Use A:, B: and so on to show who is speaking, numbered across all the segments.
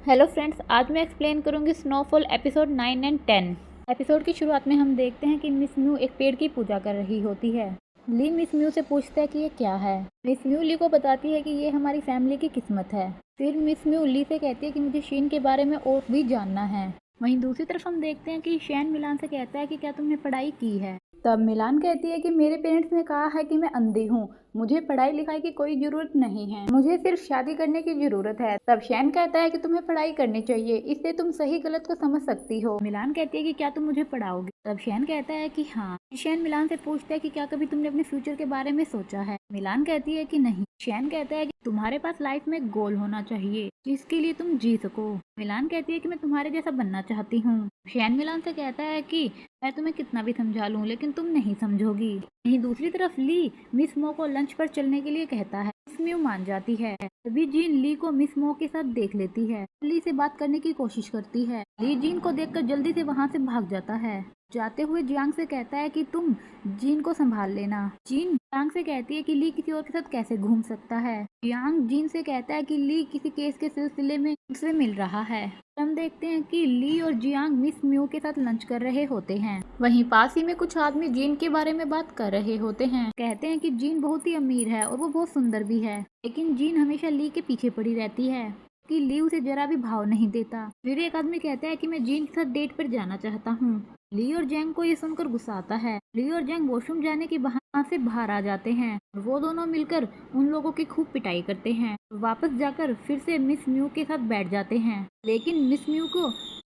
A: Hello friends, आज मैं explain करूंगी स्नोफॉल एपिसोड 9 एंड 10। एपिसोड की शुरुआत में हम देखते हैं कि मिस म्यू एक पेड़ की पूजा कर रही होती है। ली मिस म्यू से पूछता है कि ये क्या है। मिस म्यू ली को बताती है कि ये हमारी फैमिली की किस्मत है। फिर मिस म्यू ली से कहती है कि मुझे शीन के बारे में और भी जानना है। वहीं दूसरी तरफ हम देखते हैं कि शैन मिलान से कहता है कि क्या तुमने पढ़ाई की है। तब मिलान कहती है कि मेरे पेरेंट्स ने कहा है कि मैं अंधी हूँ, मुझे पढ़ाई लिखाई की कोई जरूरत नहीं है, मुझे सिर्फ शादी करने की जरूरत है। तब शैन कहता है कि तुम्हें पढ़ाई करनी चाहिए, इससे तुम सही गलत को समझ सकती हो। मिलान कहती है कि क्या तुम मुझे पढ़ाओगे। तब शैन कहता है कि हाँ। शैन मिलान से पूछता है कि क्या कभी तुमने अपने फ्यूचर के बारे में सोचा है। मिलान कहती है कि नहीं। शैन कहता है कि तुम्हारे पास लाइफ में गोल होना चाहिए जिसके लिए तुम जी सको। मिलान कहती है कि मैं तुम्हारे जैसा बनना चाहती हूँ। शैन मिलान से कहता है कि मैं तुम्हें कितना भी समझा लूं लेकिन तुम नहीं समझोगी। वहीं दूसरी तरफ ली मिस मो को लंच पर चलने के लिए कहता है। मिस म्यू मान जाती है। तभी जीन ली को मिस मो के साथ देख लेती है। ली से बात करने की कोशिश करती है। ली जीन को देखकर जल्दी से वहां से भाग जाता है। जाते हुए जियांग से कहता है कि तुम जीन को संभाल लेना। जीन जियांग से कहती है कि ली किसी और के साथ कैसे घूम सकता है। जियांग जीन से कहता है कि ली किसी केस के सिलसिले में उनसे मिल रहा है। हम देखते हैं कि ली और जियांग मिस म्यू के साथ लंच कर रहे होते हैं। वहीं पास ही में कुछ आदमी जीन के बारे में बात कर रहे होते हैं। कहते हैं कि जीन बहुत ही अमीर है और वो बहुत सुंदर भी है, लेकिन जीन हमेशा ली के पीछे पड़ी रहती है कि ली उसे जरा भी भाव नहीं देता। फिर एक आदमी कहता है कि मैं जीन के साथ डेट पर जाना चाहता हूँ। ली और जैंग को ये सुनकर गुस्सा आता है। ली और जैंग वॉशरूम जाने की बहाना से बाहर आ जाते हैं। वो दोनों मिलकर उन लोगों की खूब पिटाई करते हैं। वापस जाकर फिर से मिस म्यू के साथ बैठ जाते हैं, लेकिन मिस म्यू को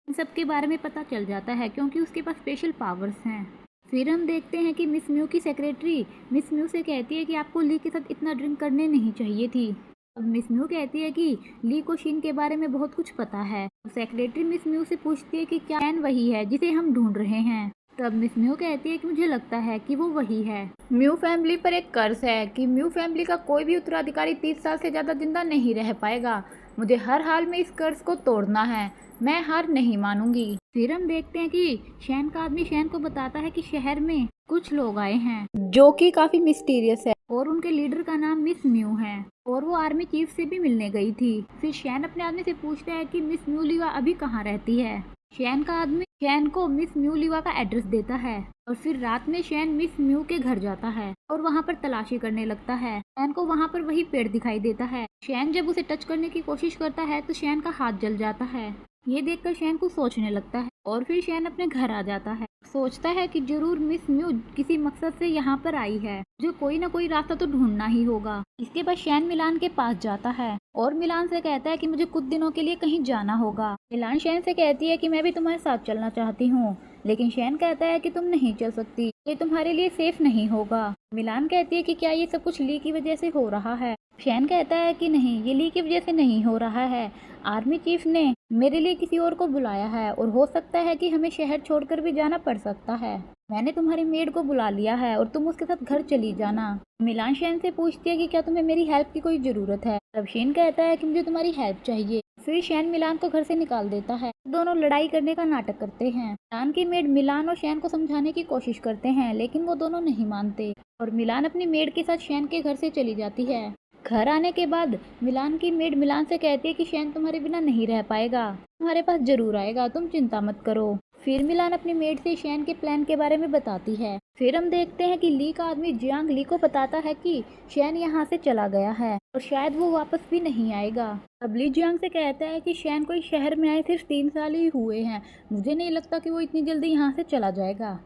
A: इन सब के बारे में पता चल जाता है क्योंकि उसके पास स्पेशल पावर्स हैं। फिर हम देखते हैं कि मिस म्यू की सेक्रेटरी मिस म्यू से कहती है कि आपको ली के साथ इतना ड्रिंक करने नहीं चाहिए थी। अब मिस म्यू कहती है कि ली को शीन के बारे में बहुत कुछ पता है। सेक्रेटरी मिस म्यू से पूछती है कि क्या शैन वही है जिसे हम ढूंढ रहे हैं। तब मिस म्यू कहती है कि मुझे लगता है कि वो वही है। म्यू फैमिली पर एक कर्ज है कि म्यू फैमिली का कोई भी उत्तराधिकारी 30 साल से ज्यादा जिंदा नहीं रह पाएगा। मुझे हर हाल में इस कर्ज को तोड़ना है, मैं हार नहीं मानूंगी। फिर हम देखते हैं कि शैन का आदमी शैन को बताता है कि शहर में कुछ लोग आए हैं जो कि काफी मिस्टीरियस है और उनके लीडर का नाम मिस म्यू है और वो आर्मी चीफ से भी मिलने गई थी। फिर शैन अपने आदमी से पूछता है कि मिस म्यू लीवा अभी कहाँ रहती है। शैन का आदमी शैन को मिस म्यू लीवा का एड्रेस देता है और फिर रात में शैन मिस म्यू के घर जाता है और वहाँ पर तलाशी करने लगता है। शैन को वहाँ पर वही पेड़ दिखाई देता है। शैन जब उसे टच करने की कोशिश करता है तो शैन का हाथ जल जाता है। ये देखकर शैन को सोचने लगता है और फिर शैन अपने घर आ जाता है। सोचता है कि जरूर मिस म्यू किसी मकसद से यहाँ पर आई है, जो कोई ना कोई रास्ता तो ढूंढना ही होगा। इसके बाद शैन मिलान के पास जाता है और मिलान से कहता है कि मुझे कुछ दिनों के लिए कहीं जाना होगा। मिलान शैन से कहती है कि मैं भी तुम्हारे साथ चलना चाहती हूँ, लेकिन शैन कहता है कि तुम नहीं चल सकती, ये तुम्हारे लिए सेफ नहीं होगा। मिलान कहती है कि क्या ये सब कुछ ली की वजह से हो रहा है। शैन कहता है कि नहीं, ये ली की वजह से नहीं हो रहा है, आर्मी चीफ ने मेरे लिए किसी और को बुलाया है और हो सकता है कि हमें शहर छोड़कर भी जाना पड़ सकता है। मैंने तुम्हारी मेड को बुला लिया है और तुम उसके साथ घर चली जाना। मिलान शैन से पूछती है कि क्या तुम्हें मेरी हेल्प की कोई जरूरत है। तब शैन कहता है कि मुझे तुम्हारी हेल्प चाहिए। फिर शैन मिलान को घर से निकाल देता है। दोनों लड़ाई करने का नाटक करते हैं। मिलान की मेड मिलान और शैन को समझाने की कोशिश करते हैं, लेकिन वो दोनों नहीं मानते और मिलान अपनी मेड के साथ शैन के घर से चली जाती है। घर आने के बाद मिलान की मेड मिलान से कहती है कि शैन तुम्हारे बिना नहीं रह पाएगा, तुम्हारे पास जरूर आएगा, तुम चिंता मत करो। फिर मिलान अपनी मेड से शैन के प्लान के बारे में बताती है। फिर हम देखते हैं कि ली का आदमी जियांग ली को बताता है कि शैन यहाँ से चला गया है और शायद वो वापस भी नहीं आएगा। अब ली जियांग से कहता है कि शैन को इस शहर में आए सिर्फ 3 साल ही हुए हैं, मुझे नहीं लगता कि वो इतनी जल्दी यहाँ से चला जाएगा।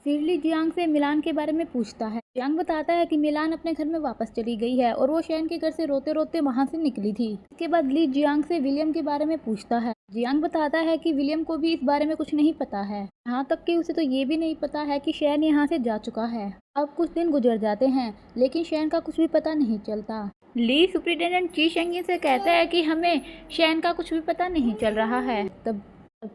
A: फिर ली जियांग से मिलान के बारे में पूछता है। जियांग बताता है कि मिलान अपने घर में वापस चली गई है और वो शैन के घर से रोते रोते वहां से निकली थी। इसके बाद ली जियांग से विलियम के बारे में पूछता है। जियांग बताता है कि विलियम को भी इस बारे में कुछ नहीं पता है, यहाँ तक कि उसे तो ये भी नहीं पता है कि शैन यहाँ से जा चुका है। अब कुछ दिन गुजर जाते हैं लेकिन शैन का कुछ भी पता नहीं चलता। ली सुपरिटेंडेंट ची शेंगिन से कहता है कि हमें शैन का कुछ भी पता नहीं चल रहा है। तब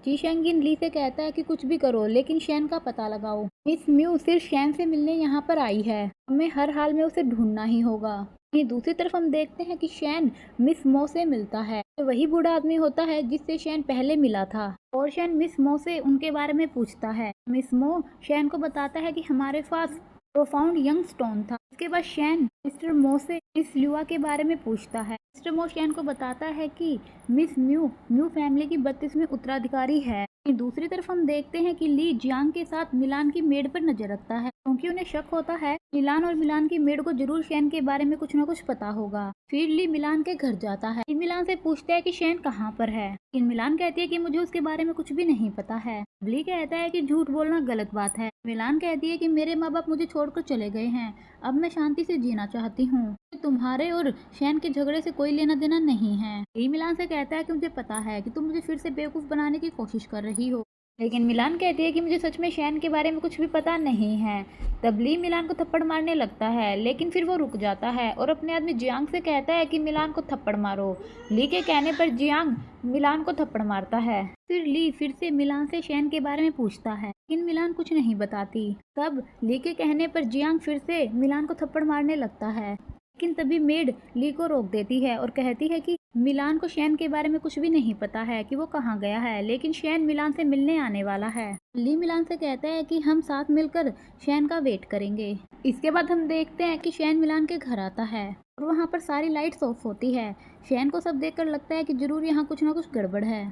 A: ची शेंगिन ली से कहता है कि कुछ भी करो लेकिन शैन का पता लगाओ। मिस म्यू सिर्फ शैन से मिलने यहाँ पर आई है, हमें हर हाल में उसे ढूंढना ही होगा। वहीं दूसरी तरफ हम देखते हैं कि शैन मिस मो से मिलता है। तो वही बूढ़ा आदमी होता है जिससे शैन पहले मिला था और शैन मिस मो से उनके बारे में पूछता है। मिस मो शैन को बताता है कि हमारे पास प्रोफाउंड यंग स्टोन था इसके बाद शैन मिस्टर मो से मिस ल्यूआ के बारे में पूछता है। मिस्टर मो शैन को बताता है कि मिस म्यू फैमिली की 32वीं उत्तराधिकारी है। दूसरी तरफ हम देखते हैं कि ली जियांग के साथ मिलान की मेड पर नजर रखता है, क्योंकि उन्हें शक होता है मिलान और मिलान की मेड को जरूर शैन के बारे में कुछ न कुछ पता होगा। फिर ली मिलान के घर जाता है। मिलान से पूछता है कि शैन कहाँ पर है, लेकिन मिलान कहती है कि मुझे उसके बारे में कुछ भी नहीं पता है। ली कहता है कि झूठ बोलना गलत बात है। मिलान कहती है कि मेरे माँ बाप मुझे छोड़कर चले गए हैं, अब मैं शांति से जीना चाहती हूँ, तुम्हारे और शैन के झगड़े से कोई लेना देना नहीं है। ली मिलान से कहता है कि मुझे पता है कि तुम मुझे फिर से बेवकूफ बनाने की कोशिश कर रही हो, लेकिन मिलान कहती है कि मुझे सच में शैन के बारे में कुछ भी पता नहीं है। तब ली मिलान को थप्पड़ मारने लगता है, लेकिन फिर वो रुक जाता है और अपने आदमी जियांग से कहता है कि मिलान को थप्पड़ मारो। ली के कहने पर जियांग मिलान को थप्पड़ मारता है। फिर ली फिर से मिलान से शैन के बारे में पूछता है, लेकिन मिलान कुछ नहीं बताती। तब ली के कहने पर जियांग फिर से मिलान को थप्पड़ मारने लगता है, लेकिन तभी मेड ली को रोक देती है और कहती है कि मिलान को शैन के बारे में कुछ भी नहीं पता है कि वो कहाँ गया है, लेकिन शैन मिलान से मिलने आने वाला है। ली मिलान से कहता है कि हम साथ मिलकर शैन का वेट करेंगे। इसके बाद हम देखते हैं कि शैन मिलान के घर आता है और वहाँ पर सारी लाइट्स ऑफ होती है। शैन को सब देखकर लगता है कि जरूर यहाँ कुछ ना कुछ गड़बड़ है।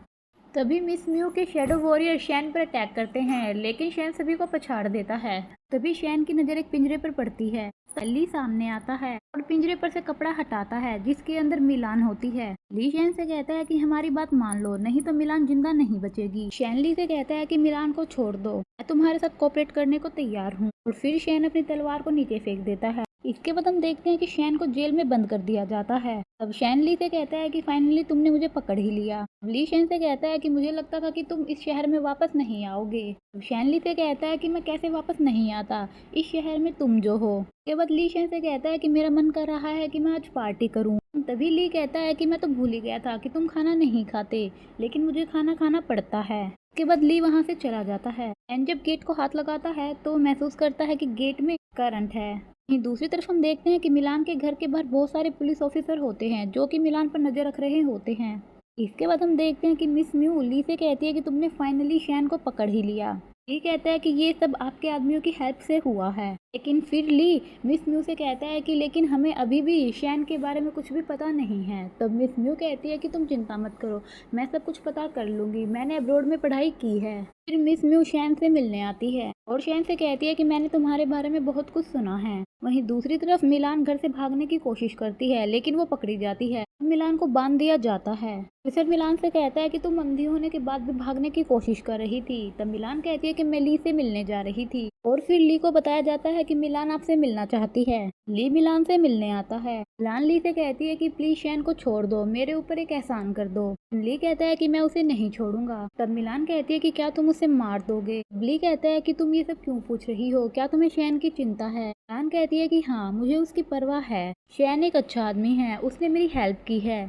A: तभी मिस म्यू के शैडो वॉरियर शैन पर अटैक करते हैं, लेकिन शैन सभी को पछाड़ देता है। तभी शैन की नजर एक पिंजरे पर पड़ती है। ली सामने आता है और पिंजरे पर से कपड़ा हटाता है जिसके अंदर मिलान होती है। ली शैन से कहता है कि हमारी बात मान लो, नहीं तो मिलान जिंदा नहीं बचेगी। शैन ली से कहता है कि मिलान को छोड़ दो, मैं तुम्हारे साथ कोऑपरेट करने को तैयार हूँ, और फिर शैन अपनी तलवार को नीचे फेंक देता है। इसके बाद हम देखते हैं कि शैन को जेल में बंद कर दिया जाता है। अब शैन ली से कहता है कि फाइनली तुमने मुझे पकड़ ही लिया। ली शैन से कहता है कि मुझे लगता था कि तुम इस शहर में वापस नहीं आओगे। शैन ली से कहता है कि मैं कैसे वापस नहीं आता, इस शहर में तुम जो हो। उसके बाद ली शैन से कहता है कि मेरा मन कर रहा है कि मैं आज पार्टी करूं। तभी ली कहता है कि मैं तो भूल ही गया था कि तुम खाना नहीं खाते, लेकिन मुझे खाना खाना पड़ता है। उसके बाद ली वहां से चला जाता है। एंड जब गेट को हाथ लगाता है तो महसूस करता है कि गेट में करंट है। दूसरी तरफ हम देखते हैं कि मिलान के घर के बाहर बहुत सारे पुलिस ऑफिसर होते हैं जो कि मिलान पर नजर रख रहे होते हैं। इसके बाद हम देखते हैं कि मिस म्यू ली से कहती है कि तुमने फाइनली शैन को पकड़ ही लिया। ली कहता है कि ये सब आपके आदमियों की हेल्प से हुआ है, लेकिन फिर ली मिस म्यू से कहता है कि लेकिन हमें अभी भी शैन के बारे में कुछ भी पता नहीं है। तब मिस म्यू कहती है कि तुम चिंता मत करो, मैं सब कुछ पता कर लूंगी, मैंने अब्रॉड में पढ़ाई की है। फिर मिस म्यू शैन से मिलने आती है और शैन से कहती है कि मैंने तुम्हारे बारे में बहुत कुछ सुना है। वहीं दूसरी तरफ मिलान घर से भागने की कोशिश करती है, लेकिन वो पकड़ी जाती है। मिलान को बांध दिया जाता है। फिर मिलान से कहता है कि तुम अंधी होने के बाद भी भागने की कोशिश कर रही थी। तब मिलान कहती है कि मैं ली से मिलने जा रही थी, और फिर ली को बताया जाता है कि मिलान आपसे मिलना चाहती है। ली मिलान से मिलने आता है। मिलान ली से कहती है कि प्लीज शैन को छोड़ दो, मेरे ऊपर एक एहसान कर दो। ली कहता है कि मैं उसे नहीं छोड़ूंगा। तब मिलान कहती है कि क्या तुम उसे मार दोगे। ली कहता है कि तुम ये सब क्यों पूछ रही हो, क्या तुम्हें शैन की चिंता है। मिलान कहती है कि हाँ, मुझे उसकी परवाह है, शैन एक अच्छा आदमी है, उसने मेरी हेल्प की है।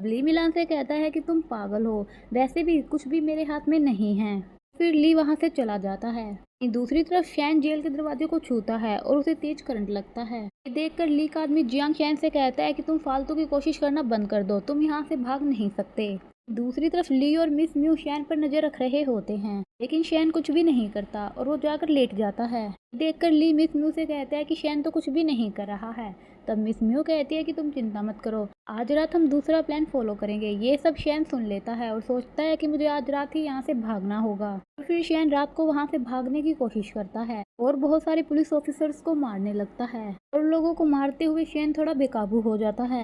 A: ली मिलान से कहता है कि तुम पागल हो, वैसे भी कुछ भी मेरे हाथ में नहीं है। फिर ली वहां से चला जाता है। दूसरी तरफ शैन जेल के दरवाजे को छूता है और उसे तेज करंट लगता है। ये देखकर ली का आदमी जियांग शैन से कहता है कि तुम फालतू की कोशिश करना बंद कर दो, तुम यहाँ से भाग नहीं सकते। दूसरी तरफ ली और मिस म्यू शैन पर नजर रख रहे होते हैं, लेकिन शैन कुछ भी नहीं करता और वो जाकर लेट जाता है। देखकर ली मिस म्यू से कहता है कि शैन तो कुछ भी नहीं कर रहा है। तब मिस म्यू कहती है कि तुम चिंता मत करो, आज रात हम दूसरा प्लान फॉलो करेंगे। ये सब शैन सुन लेता है और सोचता है कि मुझे आज रात ही यहाँ से भागना होगा। और फिर शैन रात को वहाँ से भागने की कोशिश करता है और बहुत सारे पुलिस ऑफिसर्स को मारने लगता है, और लोगों को मारते हुए शैन थोड़ा बेकाबू हो जाता है।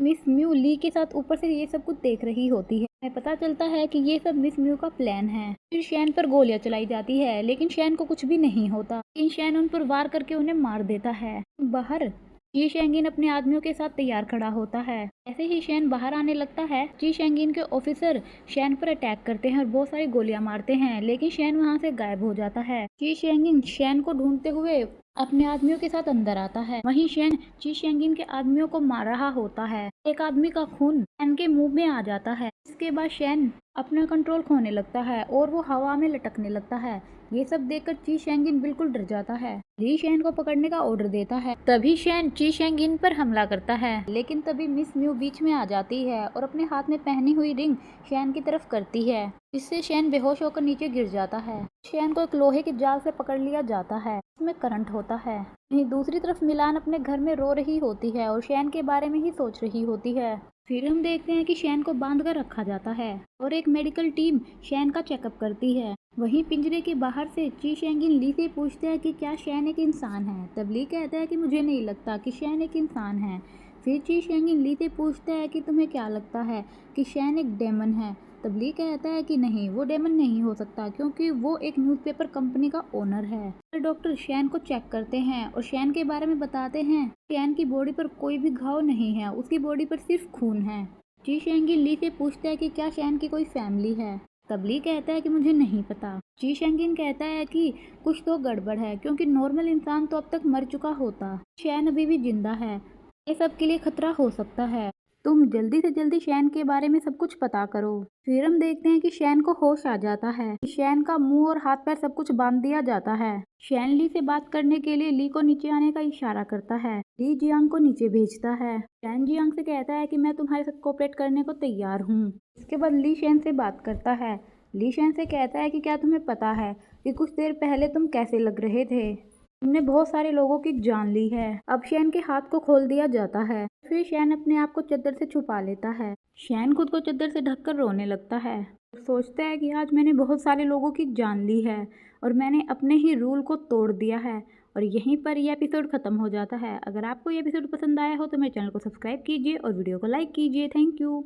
A: मिस म्यू ली के साथ ऊपर से ये सब कुछ देख रही होती है। हमें पता चलता है कि ये सब मिस म्यू का प्लान है। फिर शैन पर गोलियां चलाई जाती है, लेकिन शैन को कुछ भी नहीं होता। लेकिन शैन उन पर वार करके उन्हें मार देता है। बाहर जी शेंगिन अपने आदमियों के साथ तैयार खड़ा होता है। ऐसे ही शैन बाहर आने लगता है। जी शेंगिन के ऑफिसर शैन पर अटैक करते हैं और बहुत सारी गोलियां मारते हैं, लेकिन शैन वहां से गायब हो जाता है। जी शेंगिन शैन को ढूंढते हुए अपने आदमियों के साथ अंदर आता है। वहीं शैन जी शेंगिन के आदमियों को मार रहा होता है। एक आदमी का खून शैन के मुंह में आ जाता है। इसके बाद शैन अपना कंट्रोल खोने लगता है और वो हवा में लटकने लगता है। ये सब देखकर ची शेंगिन बिल्कुल डर जाता है। ली शैन को पकड़ने का ऑर्डर देता है। तभी शैन ची शेंगिन पर हमला करता है, लेकिन तभी मिस म्यू बीच में आ जाती है और अपने हाथ में पहनी हुई रिंग शैन की तरफ करती है, जिससे शैन बेहोश होकर नीचे गिर जाता है। शैन को एक लोहे के जाल से पकड़ लिया जाता है, उसमें करंट होता है। वहीं दूसरी तरफ मिलान अपने घर में रो रही होती है और शैन के बारे में ही सोच रही होती है। फिर हम देखते हैं कि शैन को बांध कर रखा जाता है और एक मेडिकल टीम शैन का चेकअप करती है। वहीं पिंजरे के बाहर से ची शेंगिन ली से पूछते हैं कि क्या शैन एक इंसान है। तब ली कहता है कि मुझे नहीं लगता कि शैन एक इंसान है। फिर ची शेंगिन ली से पूछता है कि तुम्हें क्या लगता है कि शैन एक डेमन है। तब ली कहता है कि नहीं, वो डेमन नहीं हो सकता क्योंकि वो एक न्यूज़पेपर कंपनी का ओनर है। फिर डॉक्टर शैन को चेक करते हैं और शैन के बारे में बताते हैं। शैन की बॉडी पर कोई भी घाव नहीं है, उसकी बॉडी पर सिर्फ खून है। ची शेंगिन ली से पूछता है कि क्या शैन की कोई फैमिली है। तब ली कहता है कि मुझे नहीं पता। ची शेंगिन कहता है कि कुछ तो गड़बड़ है क्योंकि नॉर्मल इंसान तो अब तक मर चुका होता, शैन अभी भी जिंदा है, ये सब के लिए खतरा हो सकता है। तुम जल्दी से जल्दी शैन के बारे में सब कुछ पता करो। फिर हम देखते हैं कि शैन को होश आ जाता है। शैन का मुंह और हाथ पैर सब कुछ बांध दिया जाता है। शैन ली से बात करने के लिए ली को नीचे आने का इशारा करता है। ली जियांग को नीचे भेजता है। शैन जियांग से कहता है कि मैं तुम्हारे साथ कोऑपरेट करने को तैयार हूँ। इसके बाद ली शैन से बात करता है। ली शैन से कहता है कि क्या तुम्हें पता है कि कुछ देर पहले तुम कैसे लग रहे थे, तुमने बहुत सारे लोगों की जान ली है। अब शैन के हाथ को खोल दिया जाता है। फिर शैन अपने आप को चद्दर से छुपा लेता है। शैन खुद को चद्दर से ढककर रोने लगता है, सोचता है कि आज मैंने बहुत सारे लोगों की जान ली है और मैंने अपने ही रूल को तोड़ दिया है। और यहीं पर यह एपिसोड खत्म हो जाता है। अगर आपको ये एपिसोड पसंद आया हो तो मेरे चैनल को सब्सक्राइब कीजिए और वीडियो को लाइक कीजिए। Thank you.